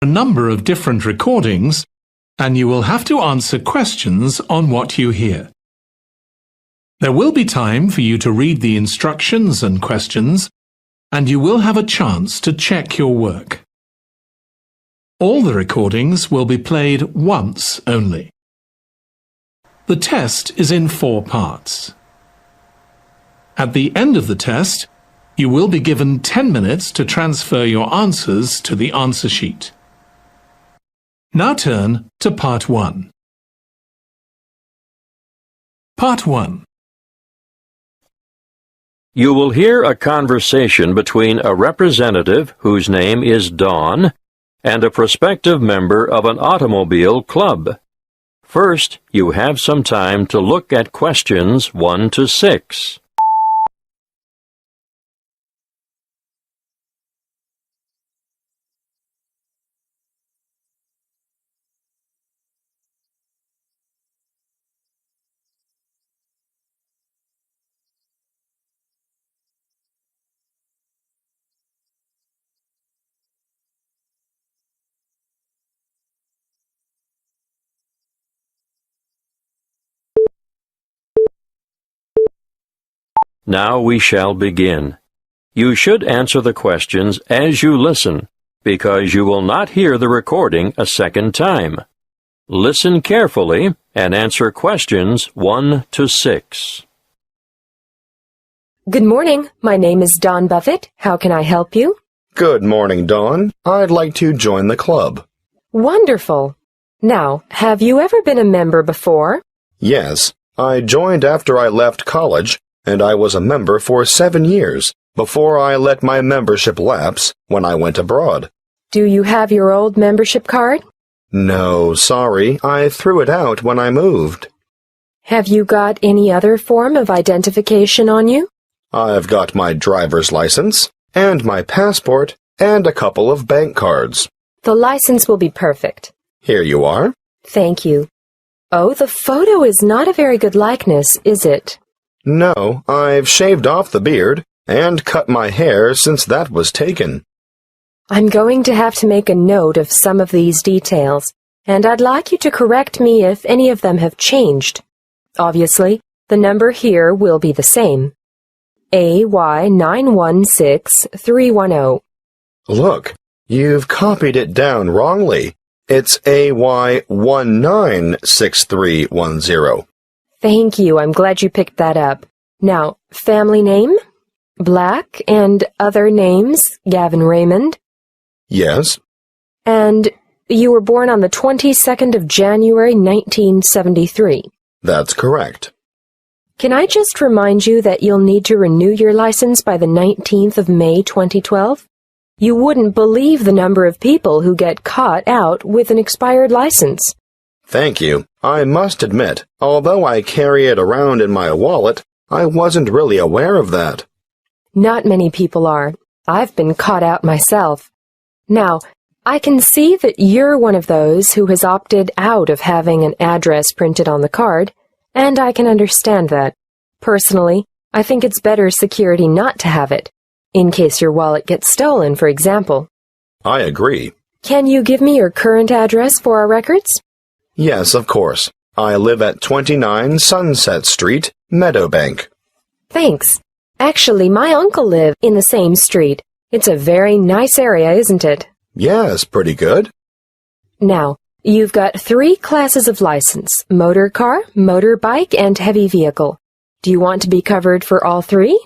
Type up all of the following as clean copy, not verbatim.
a number of different recordings, and you will have to answer questions on what you hear. There will be time for you to read the instructions and questions, and you will have a chance to check your work. All the recordings will be played once only. The test is in 4 parts. At the end of the test, you will be given 10 minutes to transfer your answers to the answer sheet. Now turn to Part 1. Part 1. You will hear a conversation between a representative whose name is Dawn and a prospective member of an automobile club. First, you have some time to look at questions 1 to 6. Now we shall begin. You should answer the questions as you listen, because you will not hear the recording a second time. Listen carefully and answer questions 1 to 6. Good morning. My name is Dawn Buffett. How can I help you? Good morning, Dawn. I'd like to join the club. Wonderful. Now, have you ever been a member before? Yes, I joined after I left college, and I was a member for 7 years before I let my membership lapse when I went abroad. Do you have your old membership card? No, sorry, I threw it out when I moved. Have you got any other form of identification on you? I've got my driver's license, and my passport, and a couple of bank cards. The license will be perfect. Here you are. Thank you. Oh, the photo is not a very good likeness, is it? No, I've shaved off the beard and cut my hair since that was taken. I'm going to have to make a note of some of these details, and I'd like you to correct me if any of them have changed. Obviously, the number here will be the same. AY916310. Look, you've copied it down wrongly. It's AY196310. Thank you. I'm glad you picked that up. Now, family name? Black, and other names? Gavin Raymond? Yes. And you were born on the 22nd of January, 1973. That's correct. Can I just remind you that you'll need to renew your license by the 19th of May, 2012? You wouldn't believe the number of people who get caught out with an expired license. Thank you. I must admit, although I carry it around in my wallet, I wasn't really aware of that. Not many people are. I've been caught out myself. Now, I can see that you're one of those who has opted out of having an address printed on the card, and I can understand that. Personally, I think it's better security not to have it, in case your wallet gets stolen, for example. I agree. Can you give me your current address for our records? Yes, of course. I live at 29 Sunset Street, Meadowbank. Thanks. Actually, my uncle lives in the same street. It's a very nice area, isn't it? Yes, pretty good. Now, you've got 3 classes of license: motor car, motorbike, and heavy vehicle. Do you want to be covered for all 3?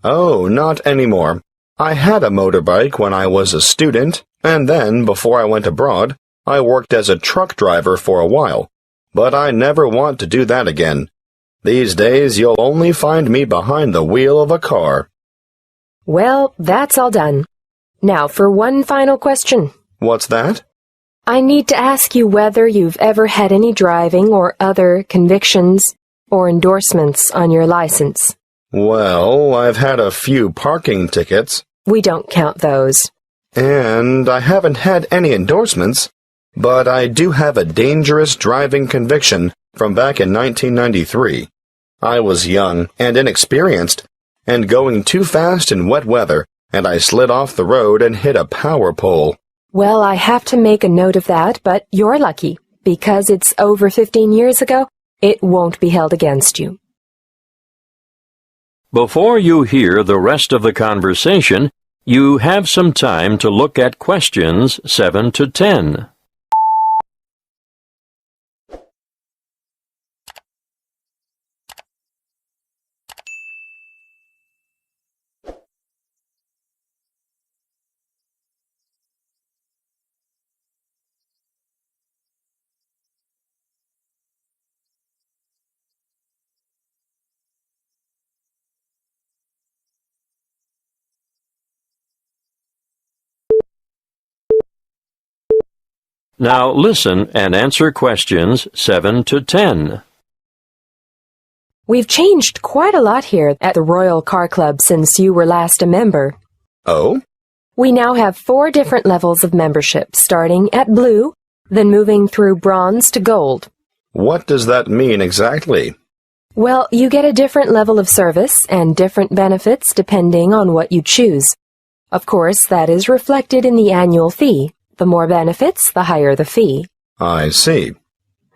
Oh, not anymore. I had a motorbike when I was a student, and then, before I went abroad, I worked as a truck driver for a while, but I never want to do that again. These days, you'll only find me behind the wheel of a car. Well, that's all done. Now for one final question. What's that? I need to ask you whether you've ever had any driving or other convictions or endorsements on your license. Well, I've had a few parking tickets. We don't count those. And I haven't had any endorsements, but I do have a dangerous driving conviction from back in 1993. I was young and inexperienced, and going too fast in wet weather, and I slid off the road and hit a power pole. Well, I have to make a note of that, but you're lucky. Because it's over 15 years ago, it won't be held against you. Before you hear the rest of the conversation, you have some time to look at questions 7 to 10. Now listen and answer questions 7 to 10. We've changed quite a lot here at the Royal Car Club since you were last a member. Oh? We now have 4 different levels of membership, starting at blue, then moving through bronze to gold. What does that mean exactly? Well, you get a different level of service and different benefits depending on what you choose. Of course, that is reflected in the annual fee. The more benefits, the higher the fee. I see.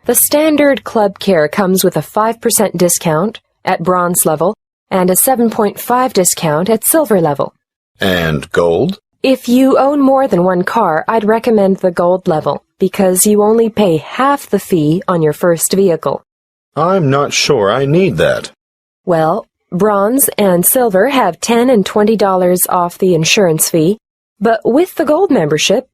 The standard club care comes with a 5% discount at bronze level and a 7.5% discount at silver level. And gold? If you own more than one car, I'd recommend the gold level because you only pay half the fee on your first vehicle. I'm not sure I need that. Well, bronze and silver have $10 and $20 off the insurance fee, but with the gold membership,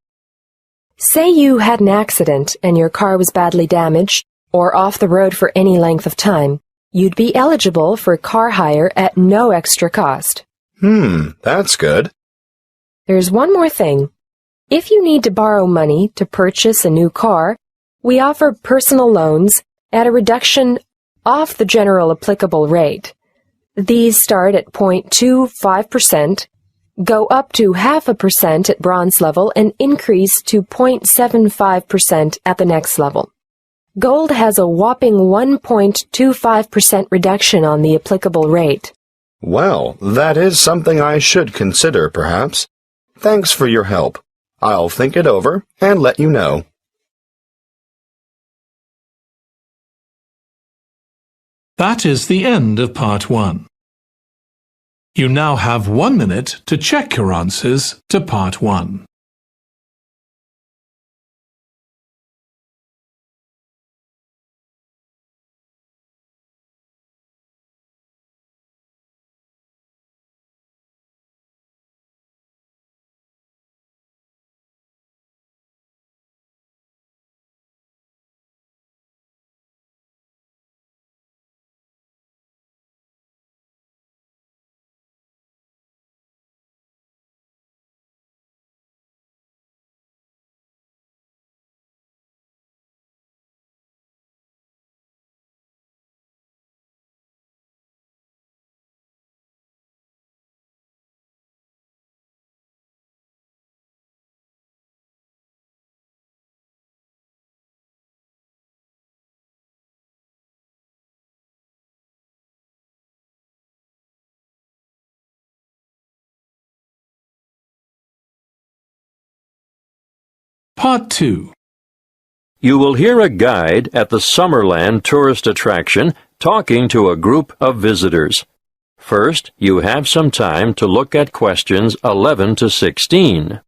say you had an accident and your car was badly damaged or off the road for any length of time, you'd be eligible for car hire at no extra cost. That's good. There's one more thing. If you need to borrow money to purchase a new car, we offer personal loans at a reduction off the general applicable rate. These start at 0.25%, go up to 0.5% at bronze level, and increase to 0.75% at the next level. Gold has a whopping 1.25% reduction on the applicable rate. Well, that is something I should consider, perhaps. Thanks for your help. I'll think it over and let you know. That is the end of Part 1. You now have 1 minute to check your answers to Part 1. Part 2. You will hear a guide at the Summerland tourist attraction talking to a group of visitors. First, you have some time to look at questions 11 to 16.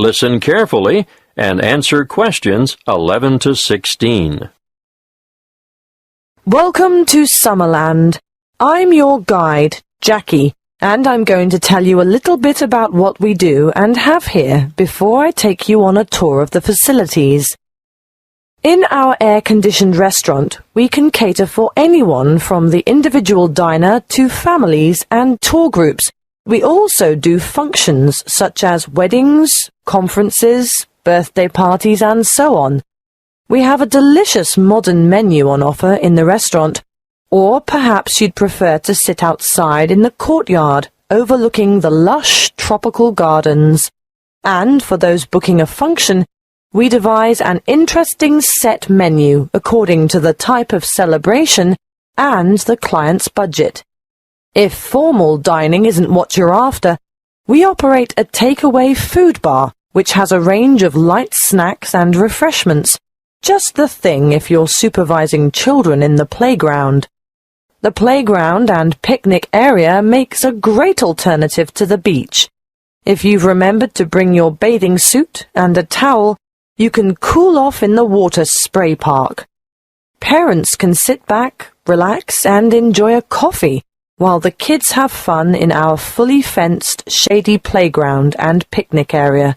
Listen carefully and answer questions 11 to 16. Welcome to Summerland. I'm your guide, Jackie, and I'm going to tell you a little bit about what we do and have here before I take you on a tour of the facilities. In our air-conditioned restaurant, we can cater for anyone from the individual diner to families and tour groups. We also do functions such as weddings, conferences, birthday parties, and so on. We have a delicious modern menu on offer in the restaurant, or perhaps you'd prefer to sit outside in the courtyard overlooking the lush tropical gardens. And for those booking a function, we devise an interesting set menu according to the type of celebration and the client's budget. If formal dining isn't what you're after, we operate a takeaway food bar, which has a range of light snacks and refreshments, just the thing if you're supervising children in the playground. The playground and picnic area makes a great alternative to the beach. If you've remembered to bring your bathing suit and a towel, you can cool off in the water spray park. Parents can sit back, relax, and enjoy a coffee, while the kids have fun in our fully fenced, shady playground and picnic area.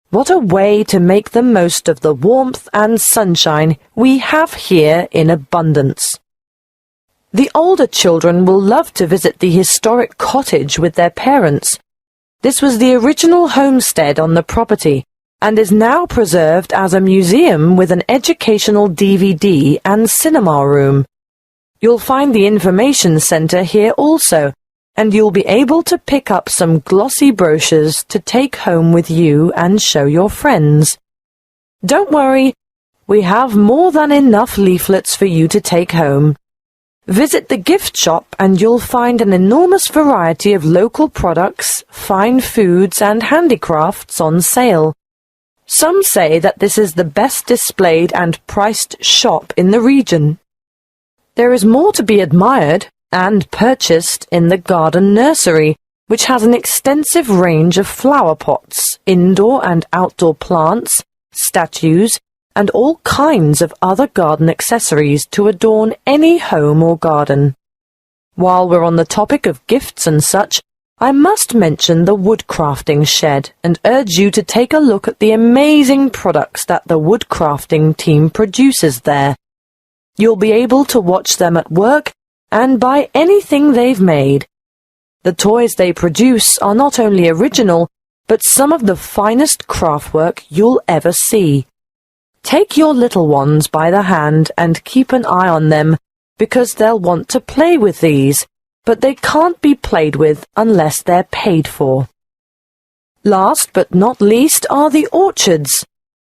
What a way to make the most of the warmth and sunshine we have here in abundance. The older children will love to visit the historic cottage with their parents. This was the original homestead on the property and is now preserved as a museum with an educational DVD and cinema room. You'll find the information centre here also, and you'll be able to pick up some glossy brochures to take home with you and show your friends. Don't worry, we have more than enough leaflets for you to take home. Visit the gift shop and you'll find an enormous variety of local products, fine foods and handicrafts on sale. Some say that this is the best displayed and priced shop in the region. There is more to be admired and purchased in the garden nursery, which has an extensive range of flower pots, indoor and outdoor plants, statues, and all kinds of other garden accessories to adorn any home or garden. While we're on the topic of gifts and such, I must mention the woodcrafting shed and urge you to take a look at the amazing products that the woodcrafting team produces there. You'll be able to watch them at work and buy anything they've made. The toys they produce are not only original, but some of the finest craftwork you'll ever see. Take your little ones by the hand and keep an eye on them, because they'll want to play with these, but they can't be played with unless they're paid for. Last but not least are the orchards.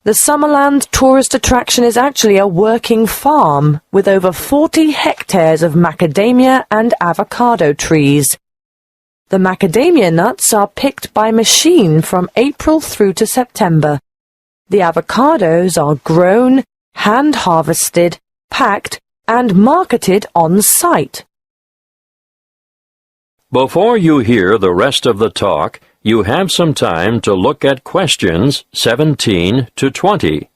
The Summerland tourist attraction is actually a working farm with over 40 hectares of macadamia and avocado trees. The macadamia nuts are picked by machine from April through to September. The avocados are grown, hand-harvested, packed, and marketed on site. Before you hear the rest of the talk, you have some time to look at questions 17 to 20.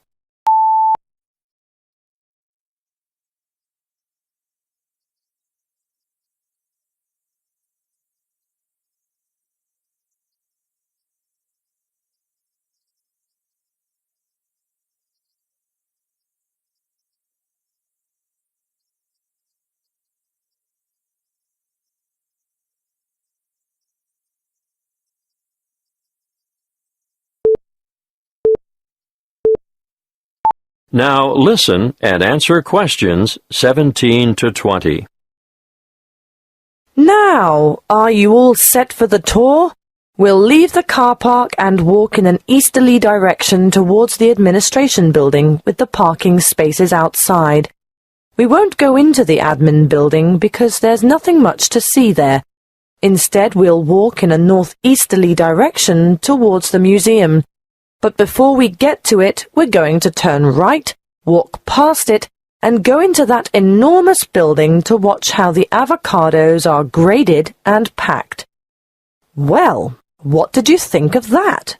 Now listen and answer questions 17 to 20. Now, are you all set for the tour? We'll leave the car park and walk in an easterly direction towards the administration building with the parking spaces outside. We won't go into the admin building because there's nothing much to see there. Instead, we'll walk in a northeasterly direction towards the museum. But before we get to it, we're going to turn right, walk past it, and go into that enormous building to watch how the avocados are graded and packed. Well, what did you think of that?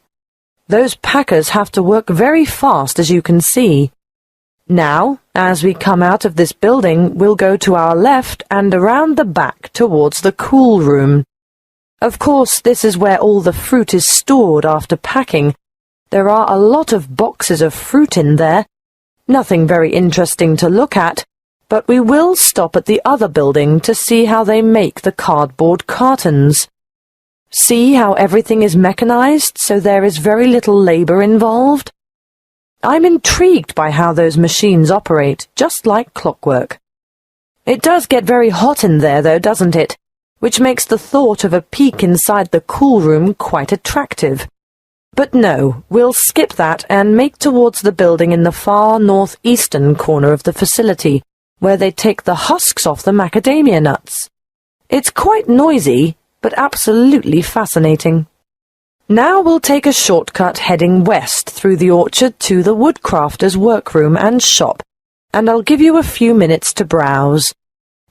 Those packers have to work very fast, as you can see. Now, as we come out of this building, we'll go to our left and around the back towards the cool room. Of course, this is where all the fruit is stored after packing. There are a lot of boxes of fruit in there. Nothing very interesting to look at, but we will stop at the other building to see how they make the cardboard cartons. See how everything is mechanized, so there is very little labor involved? I'm intrigued by how those machines operate, just like clockwork. It does get very hot in there, though, doesn't it? Which makes the thought of a peek inside the cool room quite attractive. But no, we'll skip that and make towards the building in the far northeastern corner of the facility, where they take the husks off the macadamia nuts. It's quite noisy, but absolutely fascinating. Now we'll take a shortcut heading west through the orchard to the woodcrafter's workroom and shop, and I'll give you a few minutes to browse.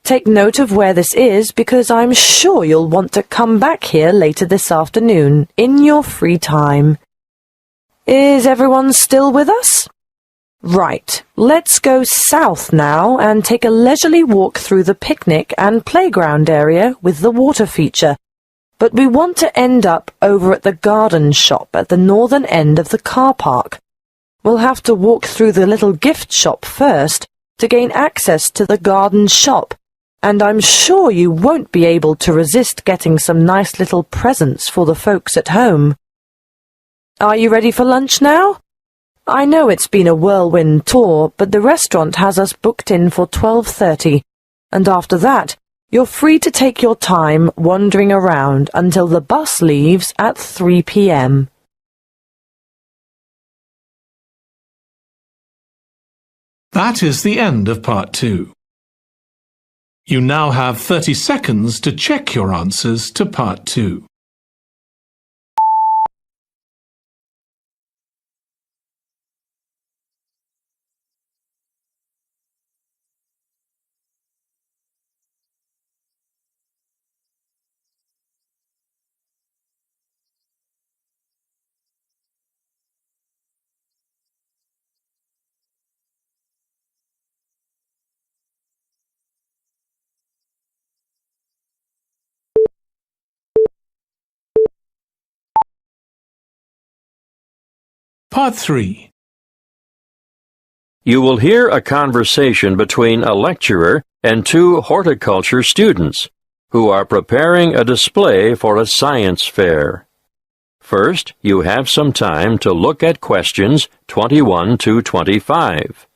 Take note of where this is because I'm sure you'll want to come back here later this afternoon in your free time. Is everyone still with us? Right, let's go south now and take a leisurely walk through the picnic and playground area with the water feature. But we want to end up over at the garden shop at the northern end of the car park. We'll have to walk through the little gift shop first to gain access to the garden shop, and I'm sure you won't be able to resist getting some nice little presents for the folks at home. Are you ready for lunch now? I know it's been a whirlwind tour, but the restaurant has us booked in for 12:30, and after that, you're free to take your time wandering around until the bus leaves at 3 p.m. That is the end of part 2. You now have 30 seconds to check your answers to part 2. Part 3. You will hear a conversation between a lecturer and two horticulture students who are preparing a display for a science fair. First, you have some time to look at questions 21 to 25.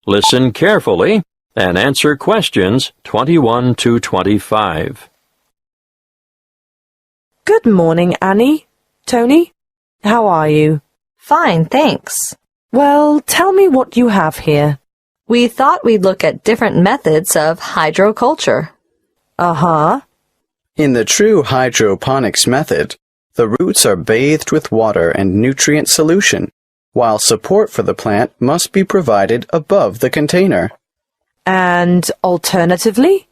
Listen carefully and answer questions 21 to 25. Good morning, Annie. Tony, how are you? Fine, thanks. Well, tell me what you have here. We thought we'd look at different methods of hydroculture. Uh-huh. In the true hydroponics method, the roots are bathed with water and nutrient solution, while support for the plant must be provided above the container. And alternatively?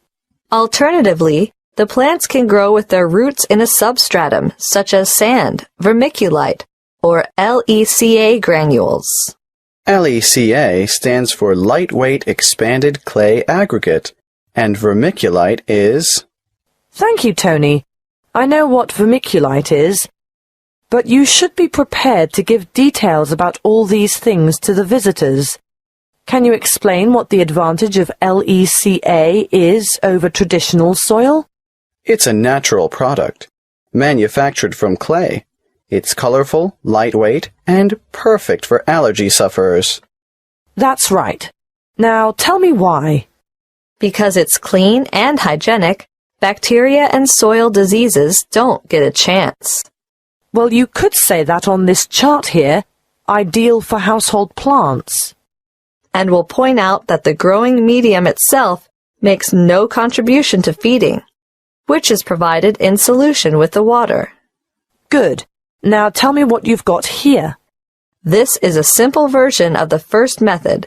Alternatively, the plants can grow with their roots in a substratum, such as sand, vermiculite, or LECA granules. LECA stands for Lightweight Expanded Clay Aggregate, and vermiculite is... Thank you, Tony. I know what vermiculite is, but you should be prepared to give details about all these things to the visitors. Can you explain what the advantage of LECA is over traditional soil? It's a natural product, manufactured from clay. It's colorful, lightweight, and perfect for allergy sufferers. That's right. Now tell me why. Because it's clean and hygienic, bacteria and soil diseases don't get a chance. Well, you could say that on this chart here, ideal for household plants. And we'll point out that the growing medium itself makes no contribution to feeding, which is provided in solution with the water. Good. Now tell me what you've got here. This is a simple version of the first method,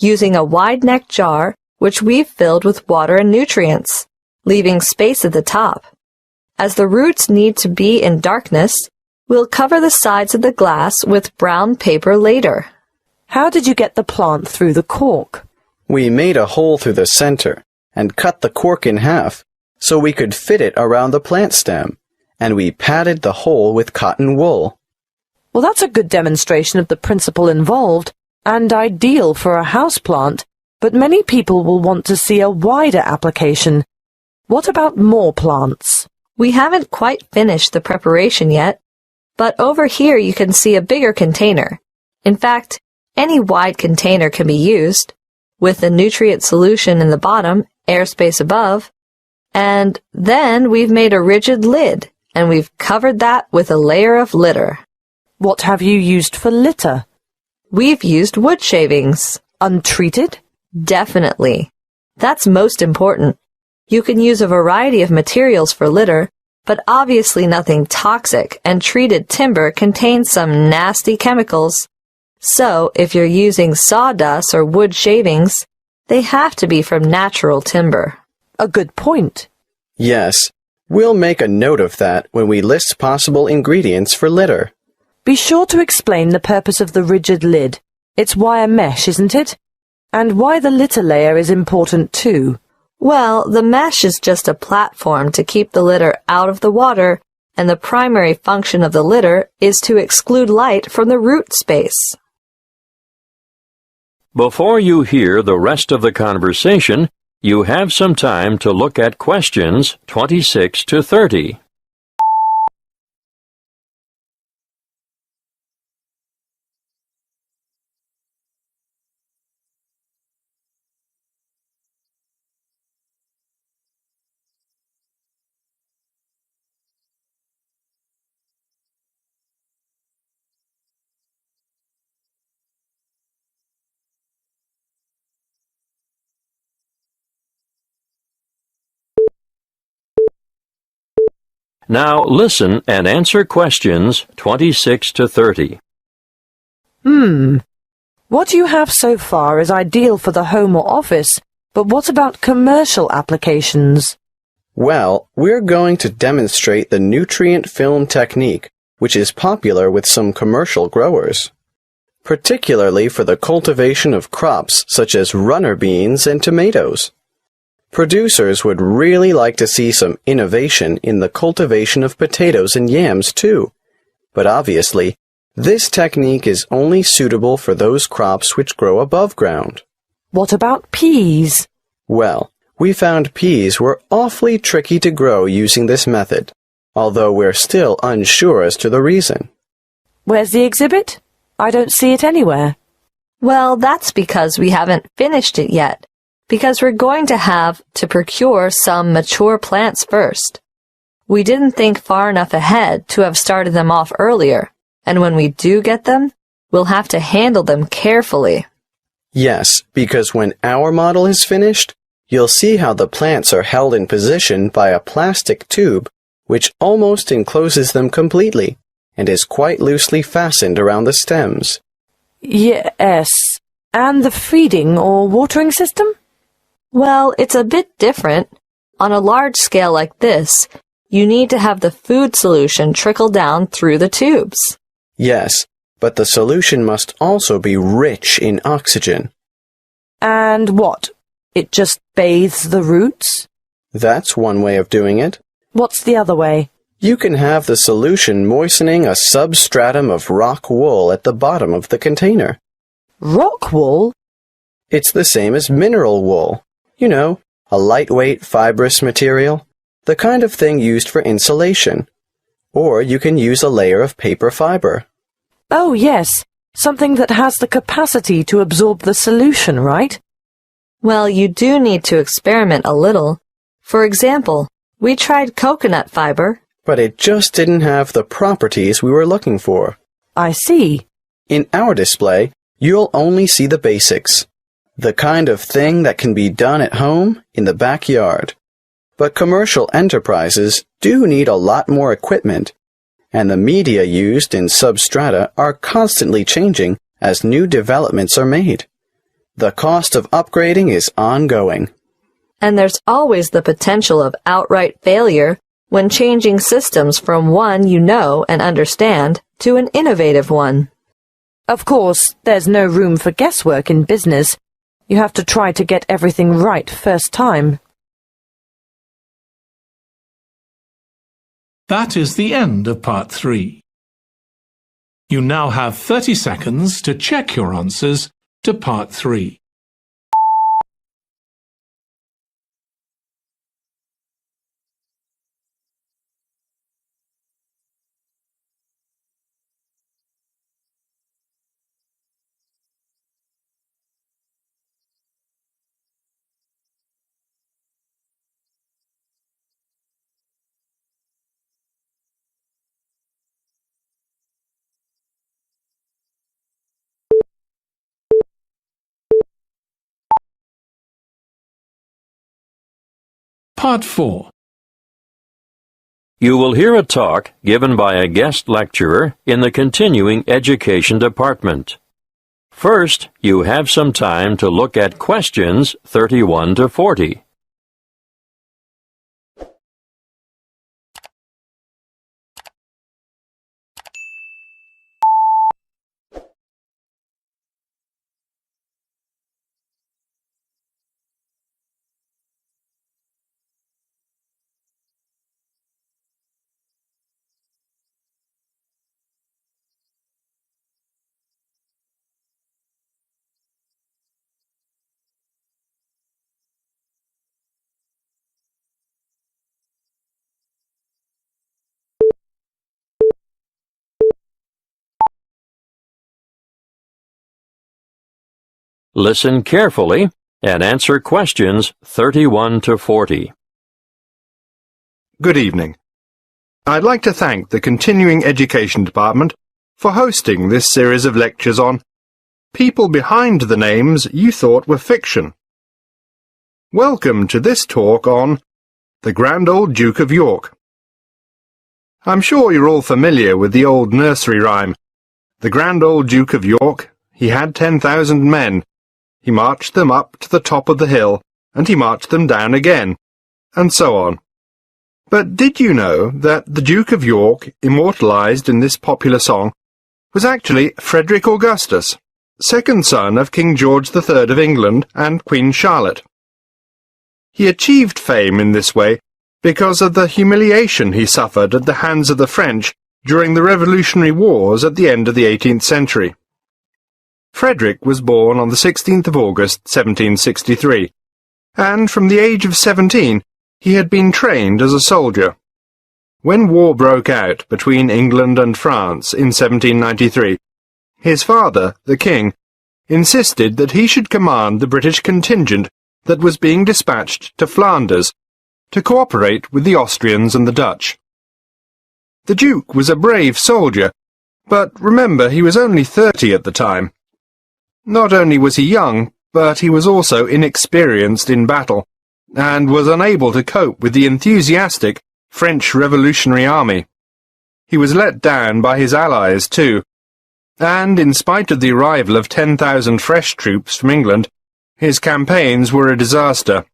using a wide-neck jar which we've filled with water and nutrients, leaving space at the top. As the roots need to be in darkness, we'll cover the sides of the glass with brown paper later. How did you get the plant through the cork? We made a hole through the center and cut the cork in half so we could fit it around the plant stem, and we padded the hole with cotton wool. Well, that's a good demonstration of the principle involved, and ideal for a houseplant, but many people will want to see a wider application. What about more plants? We haven't quite finished the preparation yet, but over here you can see a bigger container. In fact, any wide container can be used, with the nutrient solution in the bottom, airspace above, and then we've made a rigid lid, and we've covered that with a layer of litter. What have you used for litter? We've used wood shavings. Untreated? Definitely. That's most important. You can use a variety of materials for litter, but obviously nothing toxic, and treated timber contains some nasty chemicals. So, if you're using sawdust or wood shavings, they have to be from natural timber. A good point. Yes, we'll make a note of that when we list possible ingredients for litter. Be sure to explain the purpose of the rigid lid. It's wire mesh, isn't it? And why the litter layer is important too. Well, the mesh is just a platform to keep the litter out of the water, and the primary function of the litter is to exclude light from the root space. Before you hear the rest of the conversation, you have some time to look at questions 26 to 30. Now listen and answer questions 26 to 30. What you have so far is ideal for the home or office, but what about commercial applications? Well, we're going to demonstrate the nutrient film technique, which is popular with some commercial growers, particularly for the cultivation of crops such as runner beans and tomatoes. Producers would really like to see some innovation in the cultivation of potatoes and yams too, but obviously, this technique is only suitable for those crops which grow above ground. What about peas? Well, we found peas were awfully tricky to grow using this method, although we're still unsure as to the reason. Where's the exhibit? I don't see it anywhere. Well, that's because we haven't finished it yet, because we're going to have to procure some mature plants first. We didn't think far enough ahead to have started them off earlier, and when we do get them, we'll have to handle them carefully. Yes, because when our model is finished, you'll see how the plants are held in position by a plastic tube which almost encloses them completely and is quite loosely fastened around the stems. Yes. And the feeding or watering system? Well, it's a bit different. On a large scale like this, you need to have the food solution trickle down through the tubes. Yes, but the solution must also be rich in oxygen. And what? It just bathes the roots? That's one way of doing it. What's the other way? You can have the solution moistening a substratum of rock wool at the bottom of the container. Rock wool? It's the same as mineral wool. You know, a lightweight fibrous material, the kind of thing used for insulation. Or you can use a layer of paper fiber. Oh, yes. Something that has the capacity to absorb the solution, right? Well, you do need to experiment a little. For example, we tried coconut fiber, but it just didn't have the properties we were looking for. I see. In our display, you'll only see the basics. The kind of thing that can be done at home in the backyard. But commercial enterprises do need a lot more equipment, and the media used in substrata are constantly changing as new developments are made. The cost of upgrading is ongoing. And there's always the potential of outright failure when changing systems from one you know and understand to an innovative one. Of course, there's no room for guesswork in business. You have to try to get everything right first time. That is the end of Part 3. You now have 30 seconds to check your answers to Part 3. Part 4. You will hear a talk given by a guest lecturer in the Continuing Education Department. First, you have some time to look at questions 31 to 40. Listen carefully and answer questions 31 to 40. Good evening. I'd like to thank the Continuing Education Department for hosting this series of lectures on people behind the names you thought were fiction. Welcome to this talk on the Grand Old Duke of York. I'm sure you're all familiar with the old nursery rhyme. The Grand Old Duke of York, he had 10,000 men. He marched them up to the top of the hill, and he marched them down again, and so on. But did you know that the Duke of York, immortalized in this popular song, was actually Frederick Augustus, second son of King George III of England and Queen Charlotte? He achieved fame in this way because of the humiliation he suffered at the hands of the French during the Revolutionary Wars at the end of the 18th century. Frederick was born on the 16th of August, 1763, and from the age of 17 he had been trained as a soldier. When war broke out between England and France in 1793, his father, the king, insisted that he should command the British contingent that was being dispatched to Flanders to cooperate with the Austrians and the Dutch. The Duke was a brave soldier, but remember he was only 30 at the time. Not only was he young, but he was also inexperienced in battle, and was unable to cope with the enthusiastic French Revolutionary Army. He was let down by his allies, too, and in spite of the arrival of 10,000 fresh troops from England, his campaigns were a disaster.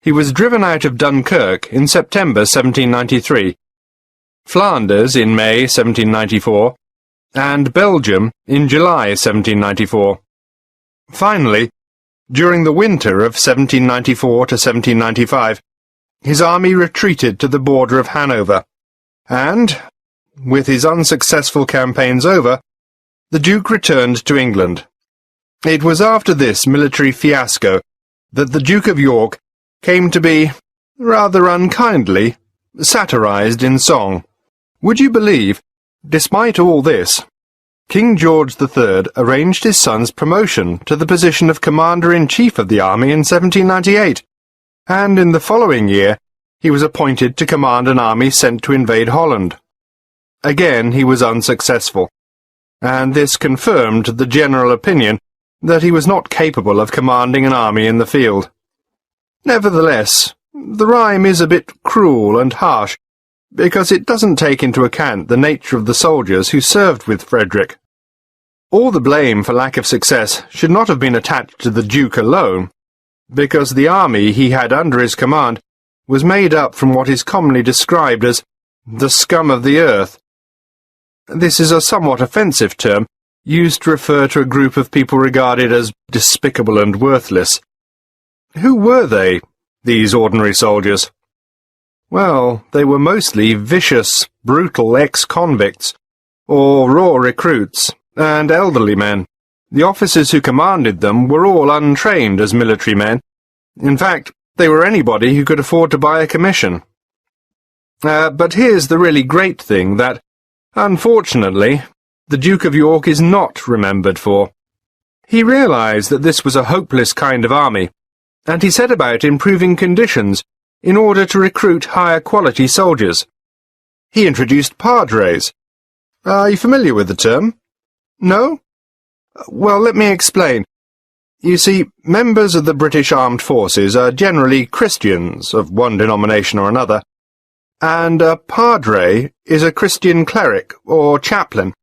He was driven out of Dunkirk in September 1793, Flanders in May 1794, and Belgium in July 1794. Finally, during the winter of 1794 to 1795, his army retreated to the border of Hanover, and, with his unsuccessful campaigns over, the Duke returned to England. It was after this military fiasco that the Duke of York came to be, rather unkindly, satirized in song. Would you believe, despite all this, King George III arranged his son's promotion to the position of Commander-in-Chief of the army in 1798, and in the following year he was appointed to command an army sent to invade Holland. Again he was unsuccessful, and this confirmed the general opinion that he was not capable of commanding an army in the field. Nevertheless, the rhyme is a bit cruel and harsh, because it doesn't take into account the nature of the soldiers who served with Frederick. All the blame for lack of success should not have been attached to the Duke alone, because the army he had under his command was made up from what is commonly described as the scum of the earth. This is a somewhat offensive term, used to refer to a group of people regarded as despicable and worthless. Who were they, these ordinary soldiers? Well, they were mostly vicious, brutal ex-convicts, or raw recruits, and elderly men. The officers who commanded them were all untrained as military men. In fact, they were anybody who could afford to buy a commission. But here's the really great thing that, unfortunately, the Duke of York is not remembered for. He realized that this was a hopeless kind of army, and he set about improving conditions in order to recruit higher quality soldiers. He introduced padres. Are you familiar with the term? No? Well, let me explain. You see, members of the British Armed Forces are generally Christians of one denomination or another, and a padre is a Christian cleric or chaplain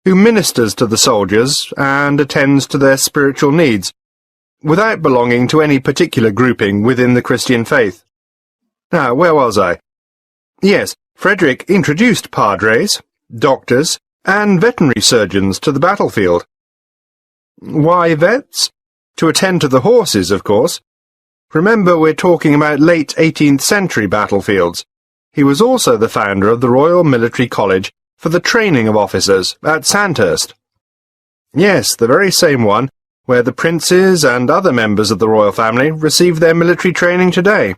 who ministers to the soldiers and attends to their spiritual needs, without belonging to any particular grouping within the Christian faith. Now, where was I? Yes, Frederick introduced padres, doctors, and veterinary surgeons to the battlefield. Why vets? To attend to the horses, of course. Remember, we're talking about late 18th century battlefields. He was also the founder of the Royal Military College for the training of officers at Sandhurst. Yes, the very same one where the princes and other members of the royal family receive their military training today.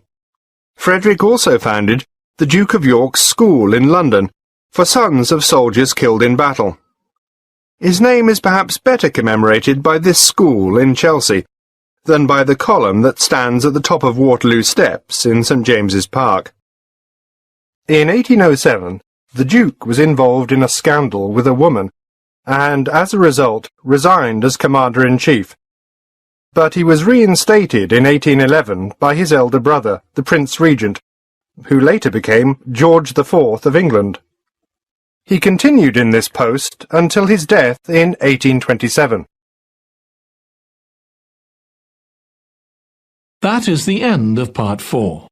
Frederick also founded the Duke of York's School in London for sons of soldiers killed in battle. His name is perhaps better commemorated by this school in Chelsea than by the column that stands at the top of Waterloo Steps in St. James's Park. In 1807, the Duke was involved in a scandal with a woman, and as a result resigned as Commander-in-Chief. But he was reinstated in 1811 by his elder brother, the Prince Regent, who later became George IV of England. He continued in this post until his death in 1827. That is the end of Part 4.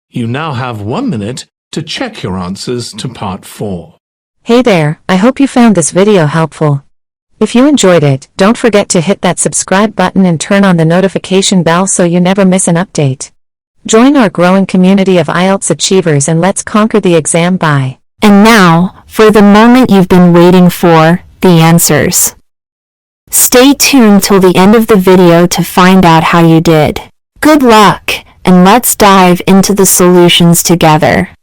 You now have 1 minute to check your answers to Part 4. Hey there, I hope you found this video helpful. If you enjoyed it, don't forget to hit that subscribe button and turn on the notification bell so you never miss an update. Join our growing community of IELTS achievers and let's conquer the exam by. And now, for the moment you've been waiting for, the answers. Stay tuned till the end of the video to find out how you did. Good luck, and let's dive into the solutions together.